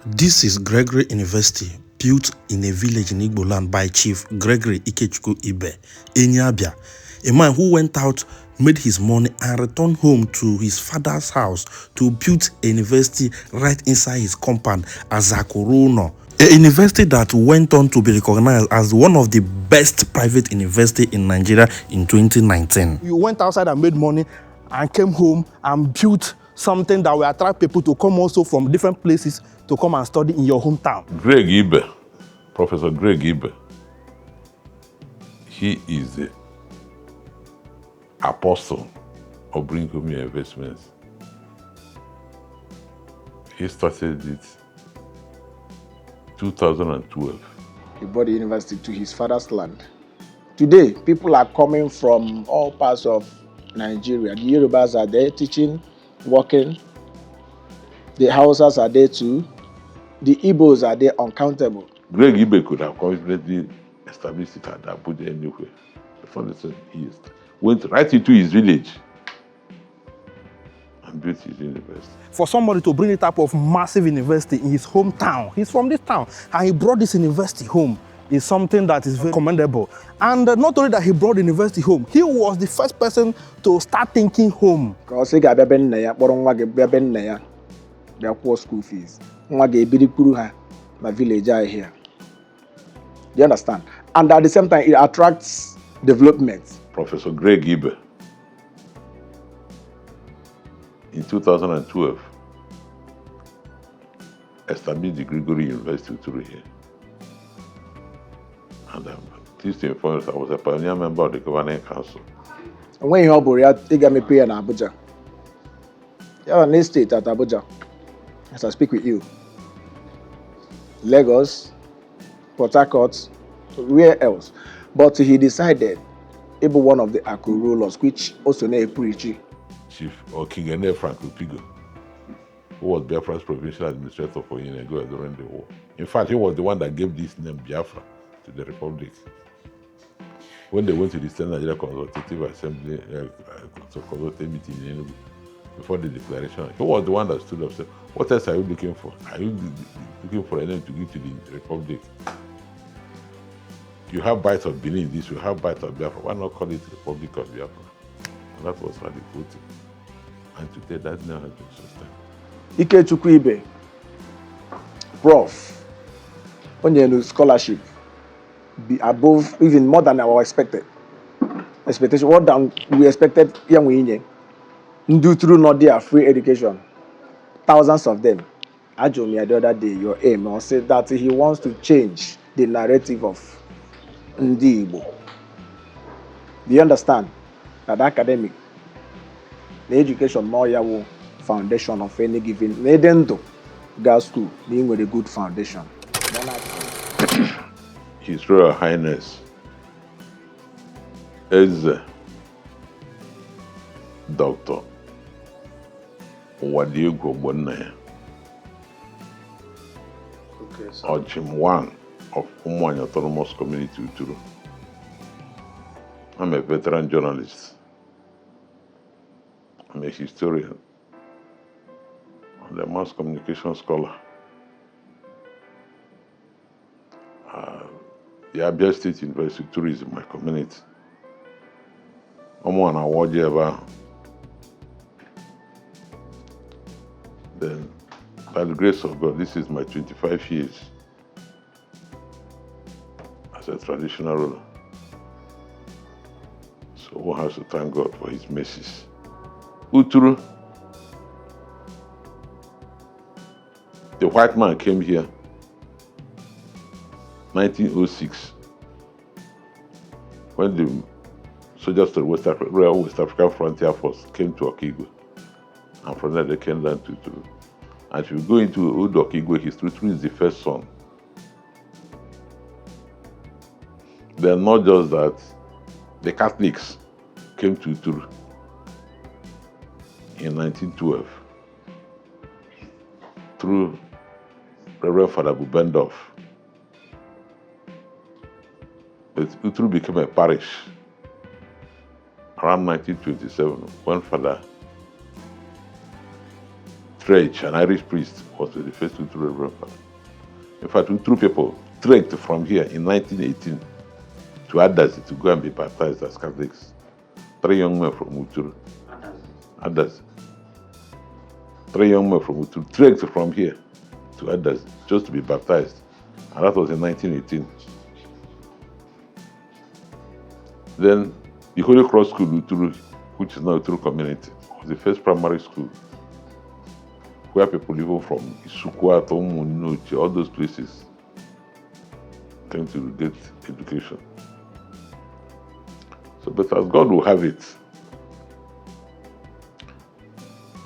This is Gregory University, built in a village in Igbo land by Chief Gregory Ibe, Enyi Abia, a man who went out, made his money, and returned home to his father's house to build a university right inside his compound as Zakuruno. A university that went on to be recognized as one of the best private universities in Nigeria in 2019. You went outside and made money and came home and built something that will attract people to come also from different places to come and study in your hometown. Greg Ibe, Professor Greg Ibe, he is the apostle of bring home your investments. He started it 2012. He brought the university to his father's land. Today, people are coming from all parts of Nigeria. The Yorubas are there teaching, working. The Hausas are there too. The Igbos are there uncountable. Greg Ibe could have confidently established it at Abuja anywhere. Before the East went right into his village and built his university. For somebody to bring a type of massive university in his hometown, he's from this town, and he brought this university home, is something that is very commendable. And not only that he brought the university home, he was the first person to start thinking home. Because he got school fees. My village here. Do you understand? And at the same time, it attracts development. Professor Greg Ibe, in 2012, established the Gregory University Uturu here. And pleased to inform you, I was a pioneer member of the governing council. And when you have you got me pay in Abuja. You have an estate at Abuja, as I speak with you. Lagos, Port Harcourt, where else? But he decided, able one of the Aku rulers, which also named Chief or KINGSLEY Frank Lupigo, who was Biafra's provincial administrator for Yenego during the war. In fact, he was the one that gave this name Biafra to the Republic. When they went to the Eastern Nigeria Consultative Assembly, consultative meeting in Enugu, before the declaration, he was the one that stood up and said, "What else are you looking for? Are you looking for a name to give to the Republic? You have bites of Benin, this, you have bites of Biafra. Why not call it Republic of Biafra?" And that was how they put it. And today that name has been sustained. Ikechukwu Ibe, Prof, on scholarship, be above, even more than our expectation. What than we expected, young women. Uturu not there, free education. Thousands of them. I told me the other day, your aim, or said that he wants to change the narrative of Ndi Igbo. Do you understand? That academic, the education, more yawo foundation of any given, Nedendo, girls school, being with a good foundation. His Royal Highness is Dr. OBINNA, or Jim 1 of Umuani Autonomous Community Uturu. I'm a veteran journalist. I'm a historian. I'm a mass communication scholar. The Abia State University Uturu is in my community. I'm an award ever. Then, by the grace of God, this is my 25 years as a traditional ruler. So one has to thank God for his mercies. Uturu, the white man came here 1906 when the soldiers of the Royal West African Frontier Force came to Okigwe. And from there they came down to Uturu. And if you go into Old Okigwe history, Uturu is the first son. They're not just that the Catholics came to Uturu in 1912 through Reverend Father Bubendorf. But Uturu became a parish around 1927 when Father Trech, an Irish priest, was the first Uturu Reverend Father. In fact, Uturu people trekked from here in 1918 to Adazi to go and be baptized as Catholics. 3 young men from Uturu. Adazi. 3 young men from Uturu trekked from here to Adazi just to be baptized. And that was in 1918. Then the Holy Cross School, Uturu, which is now Uturu Community, was the first primary school where people even from Isukwa, Tomu, Nochi, all those places came to get education. So, but as God will have it,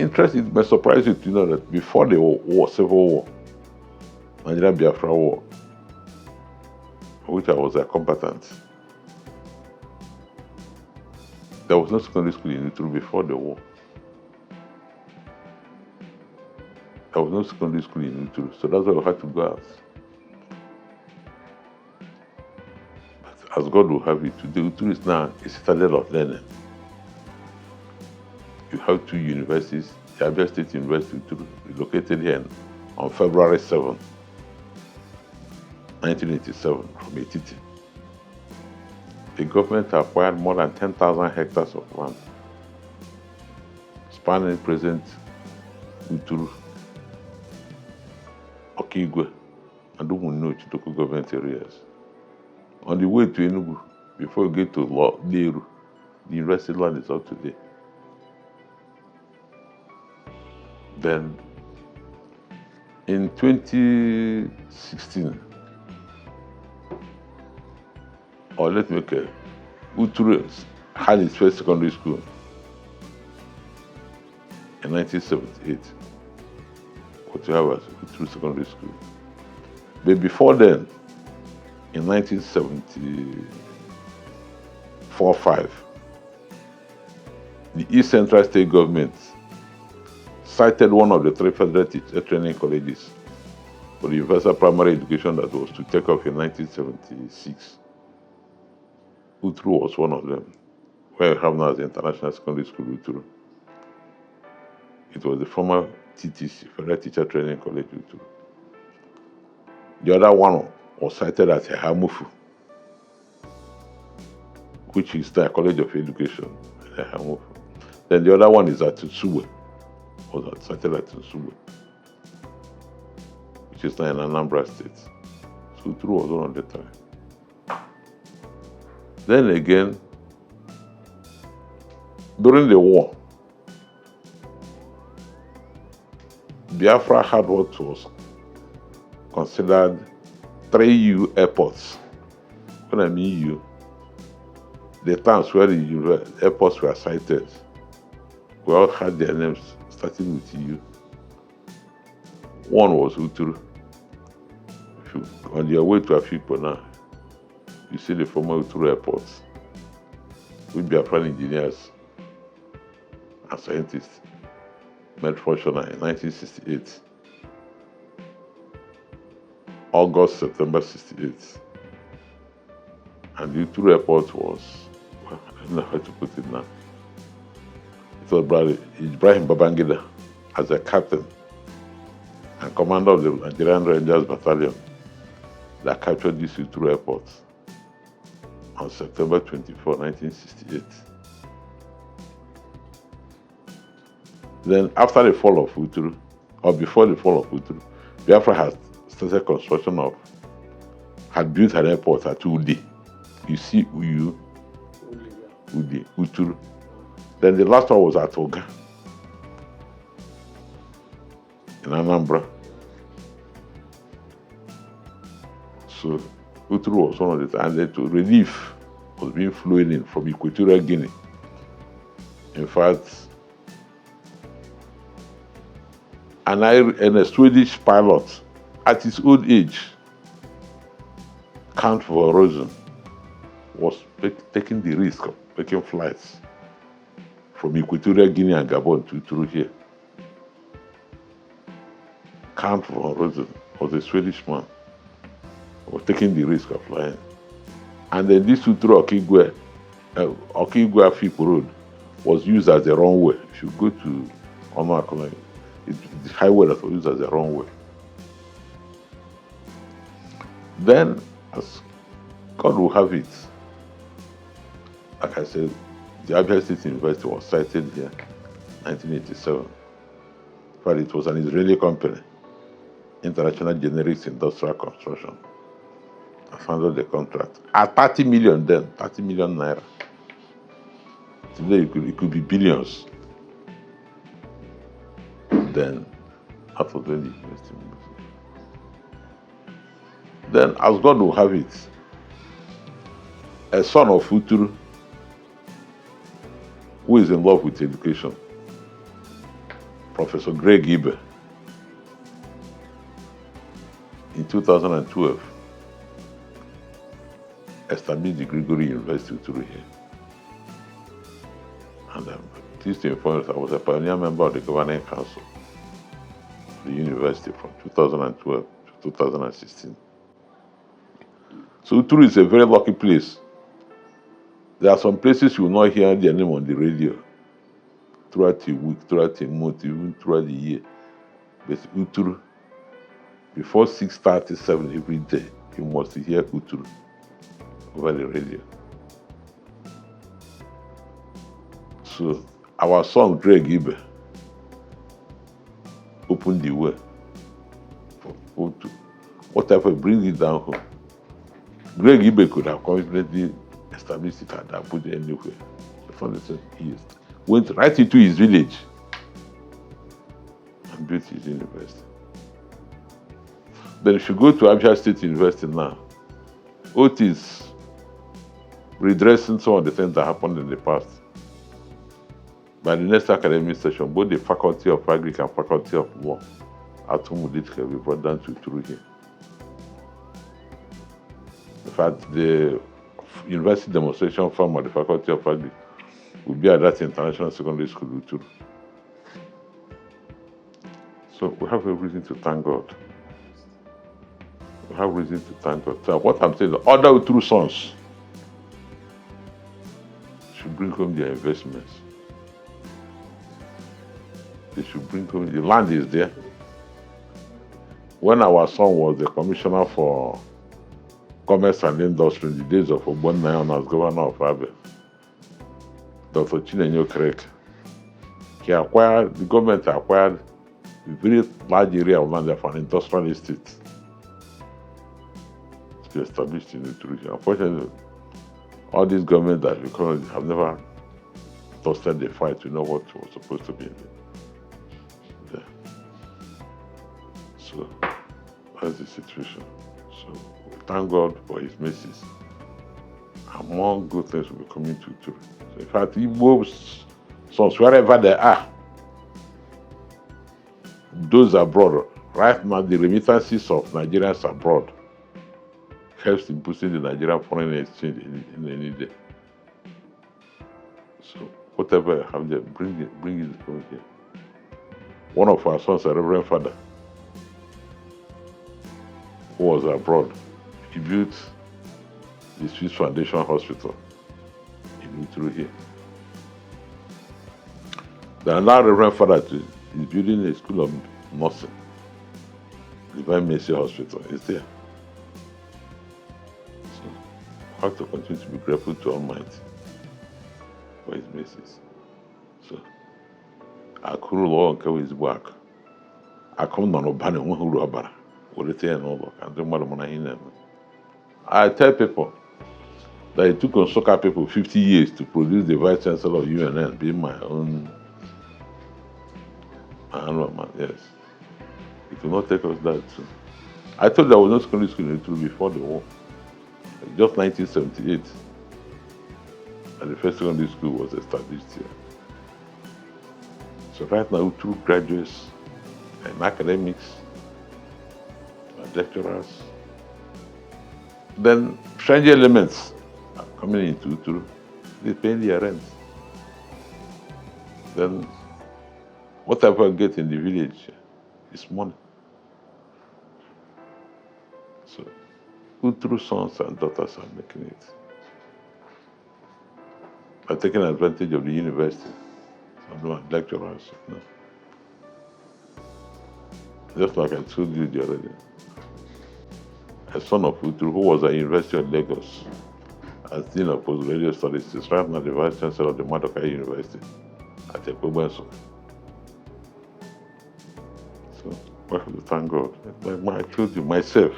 interesting, it may surprise you to know that before the war, Civil War, Nigeria Biafra War, which I was a combatant, there was no secondary school in Uturu before the war. There was no secondary school in Uturu, so that's why we had to go out. But as God will have it, today Uturu is now a citadel of learning. You have 2 universities, the Abia State University, Uturu, located here on February 7, 1987, from Etiti. The government acquired more than 10,000 hectares of land, spanning present Uturu, Okigwe, and Umunochi local government areas. On the way to Enugu, before you get to Leru, the university land is up today. Then, in 2016, or let's make a Uturu had its first secondary school in 1978. What you have as Uturu Secondary School. But before then, in 1974-5, the East Central State government cited one of the 3 federal teacher training colleges for the universal primary education that was to take off in 1976. Uturu was one of them, where we have now the International Secondary School Uturu. It was the former TTC, Federal Teacher Training College Uturu. The other one was cited as Hamufu, which is the College of Education, Hamufu. Then the other one is at Nsugbe, was cited at Nsugbe, which is now in Anambra State. So Uturu was one of the 3. Then again, during the war, Biafra had what was considered 3 U airports. When I mean U, the towns where the airports were sited, we all had their names starting with U. One was Uturu. If you, on your way to Afikpo now, you see the former Uturu airports with Biafran engineers and scientists made functional in 1968. August, September 68. And the Uturu airport was, well, I don't know how to put it now. It was Ibrahim Babangida as a captain and commander of the Nigerian Rangers Battalion that captured this Uturu airport on September 24, 1968. Then after the fall of Uturu, or before the fall of Uturu, Biafra had started construction of, had built an airport at Udi. You see Udi, Uturu. Then the last one was at Oga, in Anambra. So Uturu was one of the, and then to relief was being flown in from Equatorial Guinea. In fact, and a Swedish pilot at his old age, Count von Rosen, was taking the risk of making flights from Equatorial Guinea and Gabon to Uturu here. Count von Rosen was a Swedish man, was taking the risk of flying. And then this Uturu Okigwe Afikpo Road was used as a runway. If you go to Omakola, the highway that was used as a runway. Then, as God will have it, like I said, the Abia State University was sited here in 1987. But it was an Israeli company, International Generics Industrial Construction. I funded the contract at 30 million then, 30 million naira. Today it could be billions. Then, that was when the university moved. Then, as God will have it, a son of Uturu, who is in love with education, Professor Gregory Ibe, in 2012, established the Gregory University Uturu here. And I'm pleased to inform you that I was a pioneer member of the governing council of the university from 2012 to 2016. So Uturu is a very lucky place. There are some places you will not hear their name on the radio throughout the week, throughout the month, even throughout the year. But Uturu, before 6:37 every day, you must hear Uturu over the radio. So our son Greg Ibe opened the way for people to whatever brings it down home. Greg Ibe could have confidently established it at Abuja anywhere. The foundation went right into his village and built his university. Then if you go to Abia State University now, OT is redressing some of the things that happened in the past. By the next academic session, both the Faculty of Agric and Faculty of Law at Umudit will be brought down to Uturu here. In fact, the university demonstration farm at the Faculty of Agric will be at that international secondary school, Uturu. So we have a reason to thank God. We have reason to thank God. So what I'm saying, the other Uturu sons should bring home their investments. They should bring home, the land is there. When our son was the commissioner for commerce and industry in the days of OBINNA as governor of Abia, Dr. Chinenyo Krek, the government acquired a very large area of land for an industrial estate to be established in Uturu. Unfortunately, all these governments that we currently have never trusted the fight to know what was supposed to be in there. So that's the situation. So we thank God for his mercies. And more good things will be coming to Uturu. So in fact, Igbo sons, wherever they are, those abroad, right now the remittances of Nigerians abroad helps in boosting the Nigerian foreign exchange in any day. So whatever I have there, bring it home here. One of our sons, a Reverend Father, who was abroad, he built the Swiss Foundation Hospital in Uturu here. The another Reverend Father is building a school of nursing, Divine Mercy Hospital. It's there. So we have to continue to be grateful to Almighty for his mercies. So Akuru Law and Kawi is back. I come on Obana Wahuru Abara. I tell people that it took Nsukka people 50 years to produce the Vice Chancellor of UNN, being my own man, yes. It will not take us that soon. I thought there was no secondary school in Uturu before the war. Just 1978, and the first secondary school was established here. So right now, Uturu graduates and academics, lecturers, then strange elements are coming into Uturu, they pay their rent. Then whatever I get in the village is money. So Uturu sons and daughters are making it. By taking advantage of the university, some lecturers, just like I told you the other day. A son of Uturu, who was at University of Lagos as Dean of Postgraduate Studies, is right now the Vice Chancellor of the Madoka University at Ekwebenso. So, I have to thank God. Like I told you, myself,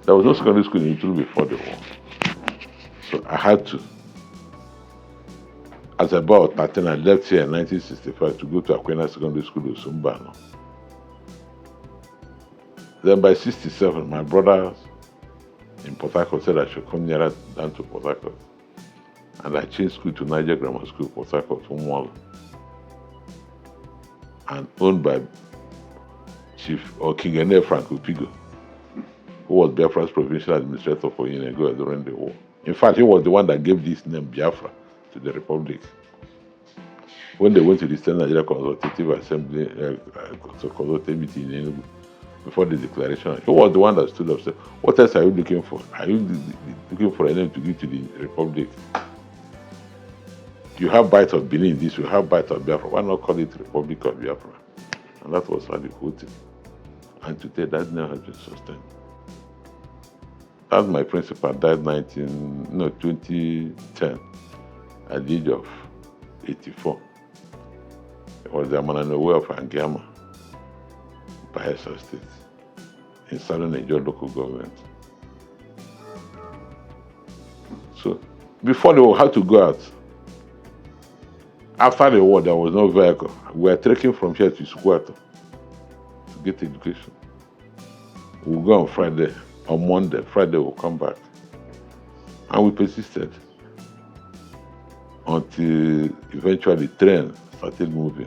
there was no secondary school in Uturu before the war. So I had to. As about 13, I left here in 1965 to go to Akwena Secondary School in Sumbano. Then by 67, my brothers in Port Harcourt said I should come nearer down to Port Harcourt. And I changed school to Niger Grammar School, Port Harcourt, Umwala. And owned by Chief or KINGSLEY Pigo, who was Biafra's provincial administrator for UGWUOKE during the war. In fact, he was the one that gave this name Biafra to the Republic. When they went to the Eastern Nigeria Consultative Assembly, consultative meeting in Enugu, before the declaration, he was the one that stood up and said, "What else are you looking for? Are you looking for a name to give to the Republic? You have bite of Benin, this you have bite of Biafra. Why not call it Republic of Biafra?" And that was how they put it. And today that name has been sustained. That's my principal, died 2010 at the age of 84. He was the Amananowe of Angiama, Abia State, in Southern Nigeria local government. So, before the war, had to go out. After the war, there was no vehicle. We were trekking from here to Squato to get education. We'll go on Friday. On Monday, Friday we'll come back. And we persisted until eventually the train started moving.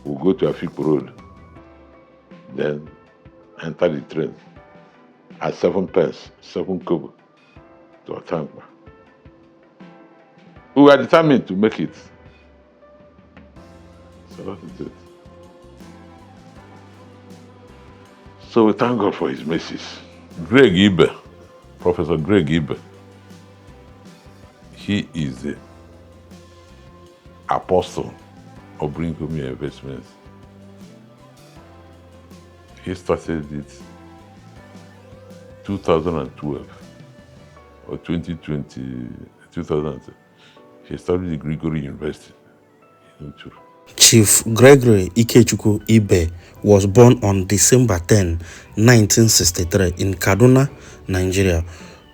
We'll go to Afik Road, then enter the train at 7 pence, 7 kobo to Atankwa. We were determined to make it. So that is it. So we thank God for his mercies. Greg Ibe, Professor Greg Ibe, he is the apostle of Bringing Investments. He started it 2012 or 2020, 2000. He started the Gregory University in Uturu. Chief Gregory Ibe was born on December 10, 1963 in Kaduna, Nigeria.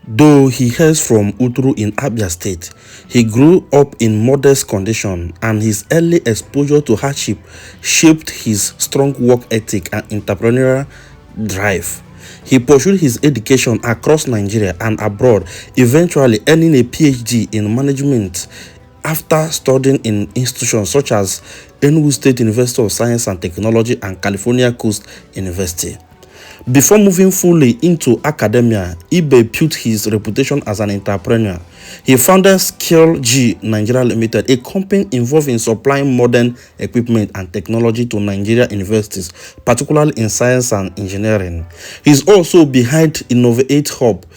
Though he hails from Uturu in Abia State, he grew up in modest condition, and his early exposure to hardship shaped his strong work ethic and entrepreneurial drive. He pursued his education across Nigeria and abroad, eventually earning a PhD in management after studying in institutions such as Enugu State University of Science and Technology and California Coast University. Before moving fully into academia, Ibe built his reputation as an entrepreneur. He founded Skill G Nigeria Limited, a company involved in supplying modern equipment and technology to Nigeria universities, particularly in science and engineering. He's also behind Innovate Hub,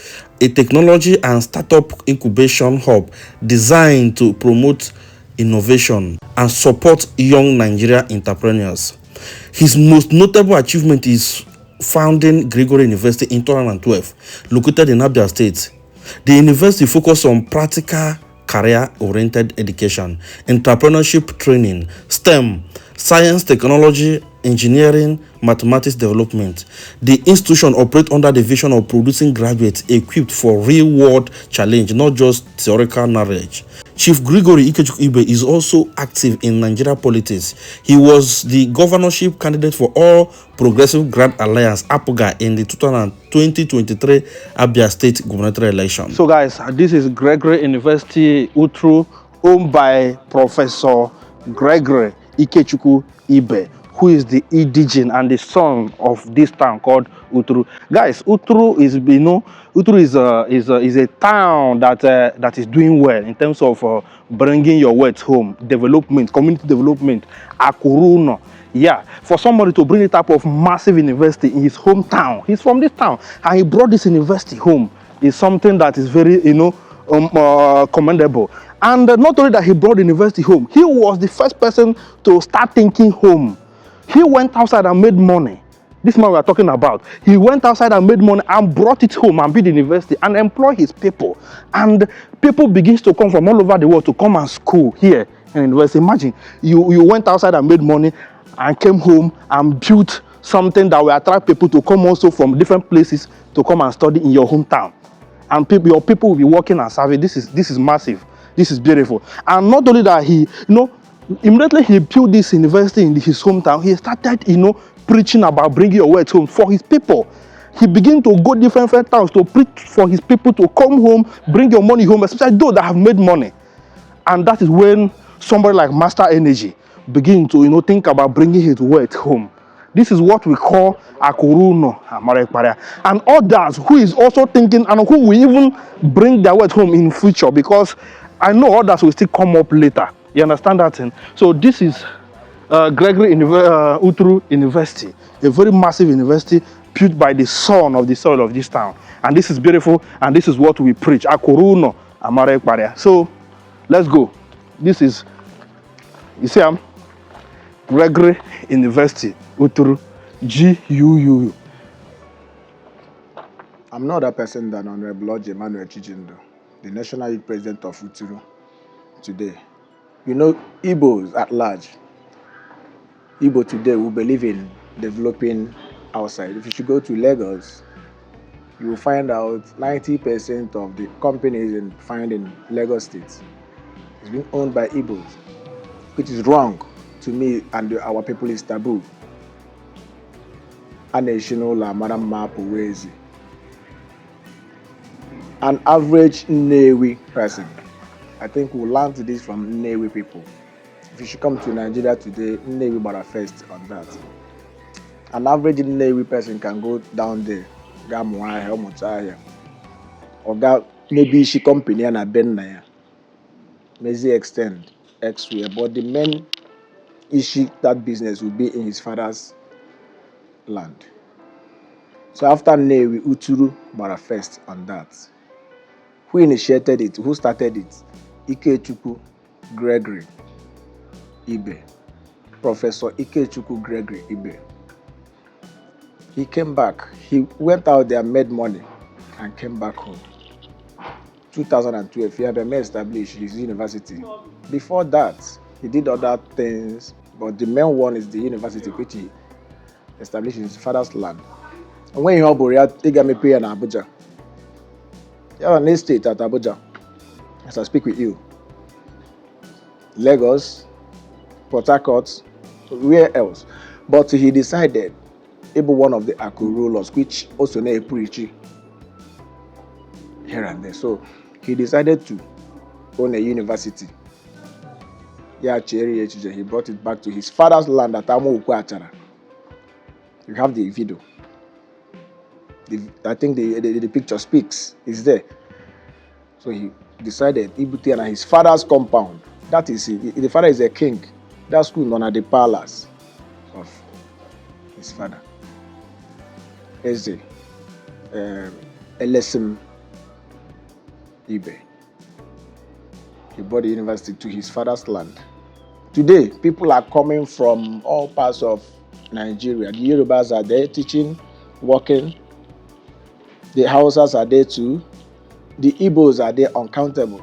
a technology and startup incubation hub designed to promote innovation and support young Nigerian entrepreneurs. His most notable achievement is founding Gregory University in 2012, located in Abia State. The university focuses on practical, career-oriented education, entrepreneurship training, STEM, science, technology, engineering, mathematics development. The institution operates under the vision of producing graduates equipped for real-world challenge, not just theoretical knowledge. Chief Gregory Ibe is also active in Nigeria politics. He was the governorship candidate for All Progressive Grand Alliance (APGA) in the 2023 Abia State gubernatorial election. So guys, this is Gregory University Uturu, owned by Professor Gregory Ibe, who is the indigene and the son of this town called Uturu. Guys, Uturu is, Uturu is a town that is doing well in terms of bringing your wealth home, development, community development, Akuruno. Yeah, for somebody to bring a type of massive university in his hometown, he's from this town, and he brought this university home, is something that is very, commendable. And not only that he brought the university home, he was the first person to start thinking home. He went outside and made money. This man we are talking about, he went outside and made money and brought it home and built the university and employ his people. And people begins to come from all over the world to come and school here in the university. Imagine, you went outside and made money and came home and built something that will attract people to come also from different places to come and study in your hometown. And your people will be working and serving. This is massive. This is beautiful. And not only that, immediately he built this university in his hometown, he started, preaching about bringing your wealth home for his people. He began to go different towns to preach for his people to come home, bring your money home, especially those that have made money. And that is when somebody like Master Energy begin to, think about bringing his wealth home. This is what we call Akuruno Amarekparia. And others who is also thinking and who will even bring their wealth home in future, because I know others will still come up later. You understand that thing? So this is Gregory Uturu University, a very massive university built by the son of the soil of this town. And this is beautiful, and this is what we preach. Akuruno Amarekparia. So let's go. This is, you see, Gregory University, Uturu, GUU. I'm not that person than Honorable Lord Emmanuel Chijindo, the National Youth President of Uturu today. Igbos at large, Igbo today will believe in developing outside. If you should go to Lagos, you will find out 90% of the companies found in Lagos State is being owned by Igbos, which is wrong to me, and our people is taboo. An average Nnewi person, I think we'll learn this from Nnewi people. If you should come to Nigeria today, Nnewi bara first on that. An average Nnewi person can go down there, or maybe she company and a ben maybe extend X-ray, but the main issue that business will be in his father's land. So after Nnewi, Uturu bara first on that. Who initiated it? Who started it? Ikechukwu Gregory Ibe. Professor Ikechukwu Gregory Ibe. He came back. He went out there, made money, and came back home. 2012, he established his university. Before that, he did other things, but the main one is the university which he established in his father's land. And when he had Borea, he got me pay in Abuja. You have an estate at Abuja, as I speak with you. Lagos, Port Harcourt, where else? But he decided, able one of the Akurulos, which also know preaching here and there. So he decided to own a university. He brought it back to his father's land at Amo Ukwachara. You have the video. I think the picture speaks. It's there. So he decided Ibuti and his father's compound. That is it. The father is a king. That's school known at the palace of his father. Eze, Elesim Ibe. He brought the university to his father's land. Today, people are coming from all parts of Nigeria. The Yorubas are there teaching, working. The Hausas are there too. The Igbos are there uncountable.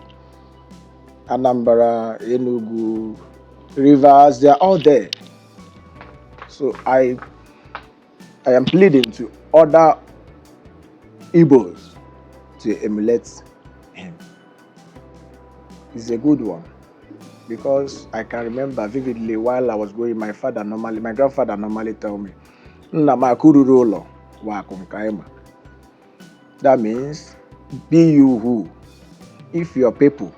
Anambra, Enugu, Rivers, they are all there. So I am pleading to other Igbos to emulate him. It's a good one. Because I can remember vividly while I was going, my grandfather normally tell me, that means, be you who, if your people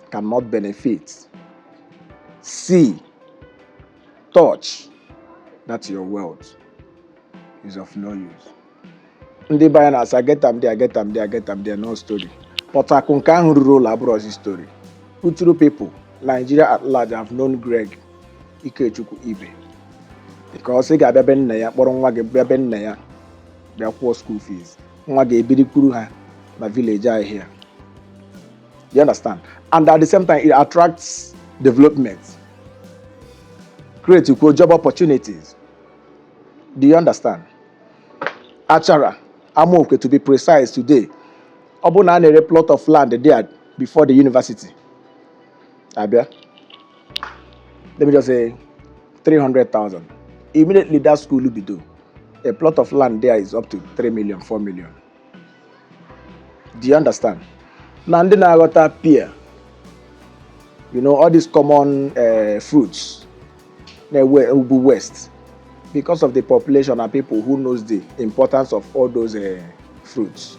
cannot benefit, see, touch, that your wealth is of no use. Ndị buyers, I get them there, no story. But I can't rule abroad story. Uturu people, Nigeria at large, have known Greg Ikechukwu Ibe. Because he got Ben Naya, Boronga Ben Naya, their poor school fees. Mwage Bidikuru ha, my village here. You understand? And at the same time, it attracts development, creates job opportunities. Do you understand? Achara, Amoke to be precise today. Obuna a plot of land there before the university. Abia. Let me just say 300,000. Immediately that school will be due. A plot of land there is up to 3 million, 4 million. Do you understand? Now, I got up here. You know, all these common fruits, Ubu West, because of the population and people who knows the importance of all those fruits,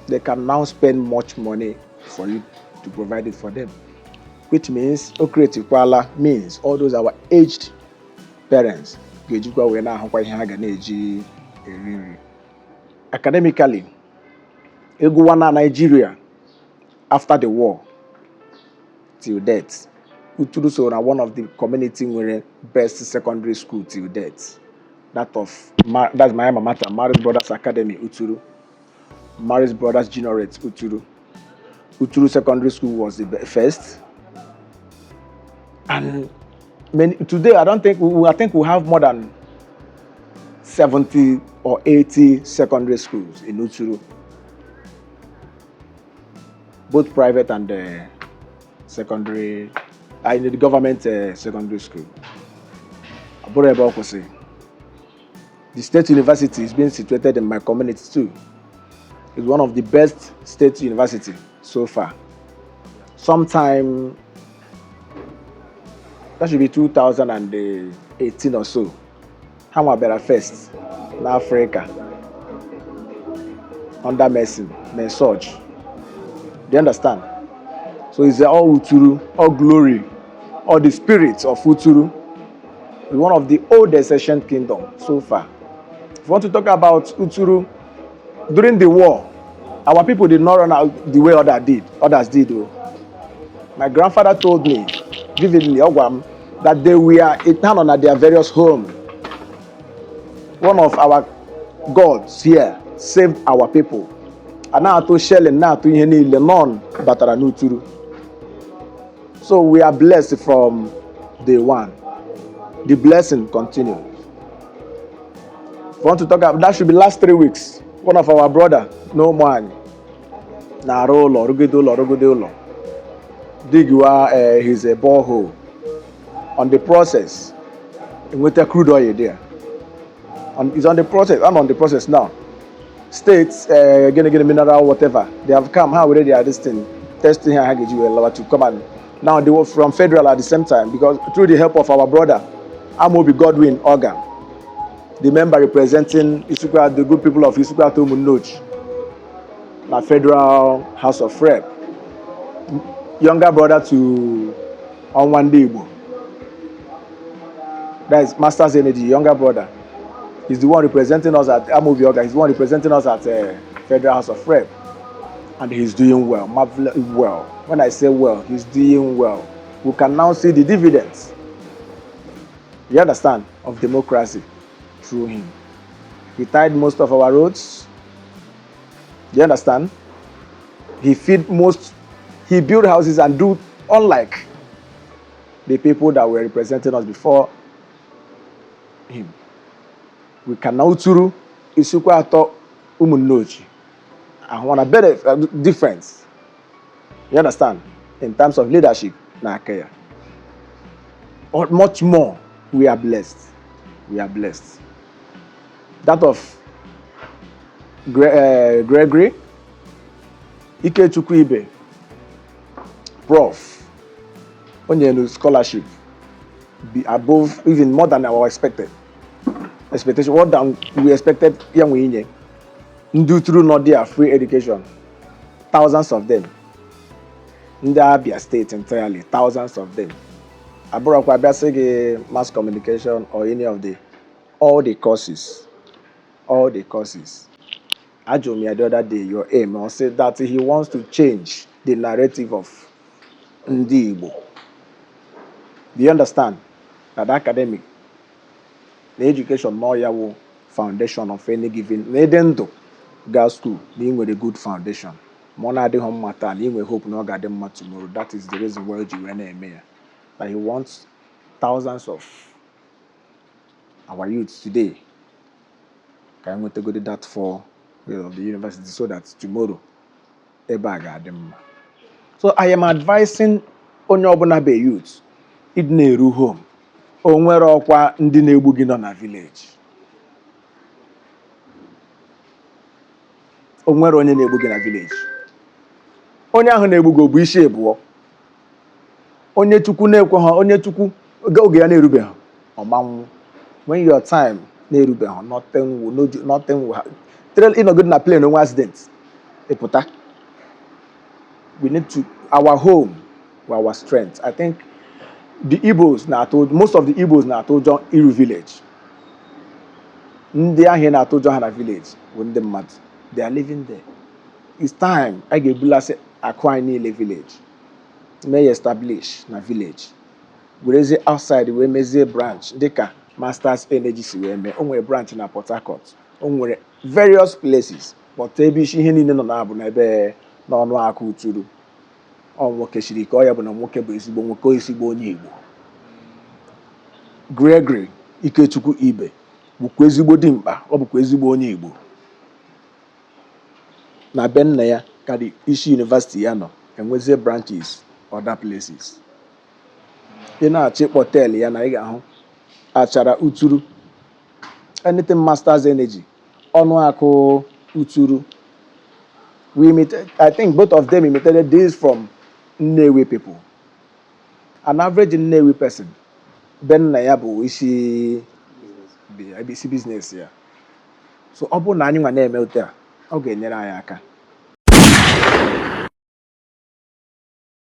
they can now spend much money for you to provide it for them. Which means, Okreti Kwala means all those our aged parents. Academically, Eguwana Nigeria, after the war, till death, Uturu so now one of the community where best secondary school till death. That's my alma mater, Maris Brothers Academy, Uturu. Maris Brothers Generate, Uturu. Uturu Secondary School was the first. And today, I think we have more than 70 or 80 secondary schools in Uturu. Both private and secondary, in the government secondary school. The state university is being situated in my community too. It's one of the best state university so far. Sometime, that should be 2018 or so. How better first in Africa under Message. Do you understand? So it's all Uturu, all glory, all the spirits of Uturu. It's one of the oldest ancient kingdoms so far. If you want to talk about Uturu, during the war, our people did not run out the way others did. My grandfather told me vividly that they were eternal at their various homes. One of our gods here saved our people. And now to Shell now to Lenon Batara Uturu. So we are blessed from day one. The blessing continues. If you want to talk about that, should be last 3 weeks. One of our brother, no man, Narolo, Rugudolo, dig his borehole. On the process, with a crude oil there. It's on the process. I'm on the process now. States, getting mineral, whatever. They have come. How already are this thing? Testing here, to come and now they were from federal at the same time because through the help of our brother, Amobi Godwin Organ, the member representing Isukwa, the good people of Isukwa to Munoch, the Federal House of Rep, younger brother to Onwandebo. That is Master Zenith, younger brother. He's the one representing us at Amobi Organ. He's the one representing us at Federal House of Rep. And he's doing well, marvelously well. When I say well, he's doing well. We can now see the dividends, you understand, of democracy through him. He tied most of our roads. You understand? He built houses and do unlike the people that were representing us before him. We can now Uturu, Isukwa Ato, Umunochi. I want a better difference. You understand? In terms of leadership, or much more, we are blessed. We are blessed. That of Gregory Ibe, Prof. On scholarship, be above even more than our expectation. What than we expected. Young Winnie. Uturu not there free education. Thousands of them. In the Abia State entirely, thousands of them. Abia State mass communication or any of all the courses. Ajomia the other day, your aim, or said that he wants to change the narrative of Ndibo. Do you understand? That academic, the education, more yawo foundation of any given, Ledendo. Girls school being with a good foundation. Mona de home matter and we hope no got them much tomorrow. That is the reason why you went a mayor. That he wants thousands of our youths today ka anyị nwetagodi that for of the university so that tomorrow ebe a ga-adị mma. So I am advising onye ọbụla be youth ịdị na-eru home. O nwere ọkwa ndị na-egbu gị nọ na village. O nwere onye na-egbu gị na village. Onye ahụ na-egbu gị bụ isi ebụọ. Onye Chukwu na-ekwe ha, onye Chukwu oge ya na-erube ha, ọmanwụ. When your time na-erube ha, nothing will happen. Ịnọgide na plane onwe accident. Ịpụta. We need to, our home, our strength. I think the Igbos most of the Igbos na-atụ ụjọ iru village. Ndị ahịa na-atụ ụjọ ha na village bụ ndị mmadụ. They are living there. It's time I ga-ebulasị akụ anyị niile village. May establish na village. Werezie outside wee mezie branch dịka Masters Energy si wee mee. O nwere branch na Port Harcourt. O nwere various places. But ebe isi ihe niile nọ na-abụ n'ebe n'ọnụ akụ Uturu. Ọ nwoke shiri ike, ọ ya bụ na nwoke bụ ezigbo nwoke, ezigbo onye Igbo. Gregory Ikechukwu Ibe bụkwa ezigbo dimkpa, ọ bụkwa ezigbo onye Igbo. Na be nna ya ka the isi university ya nọ, enwezie branches other places. Ị na-achọ ịkpọtel ya na ị ga-ahụ achara Uturu, anything Masters Energy, ọnụ akụ Uturu. I think both of them imitated this from Nnewi people. An average Nnewi person, ben na ya bụ isi business ya. So ọ bụ na anyị nwa na-eme otu a, ọ ga-enyere anyị aka.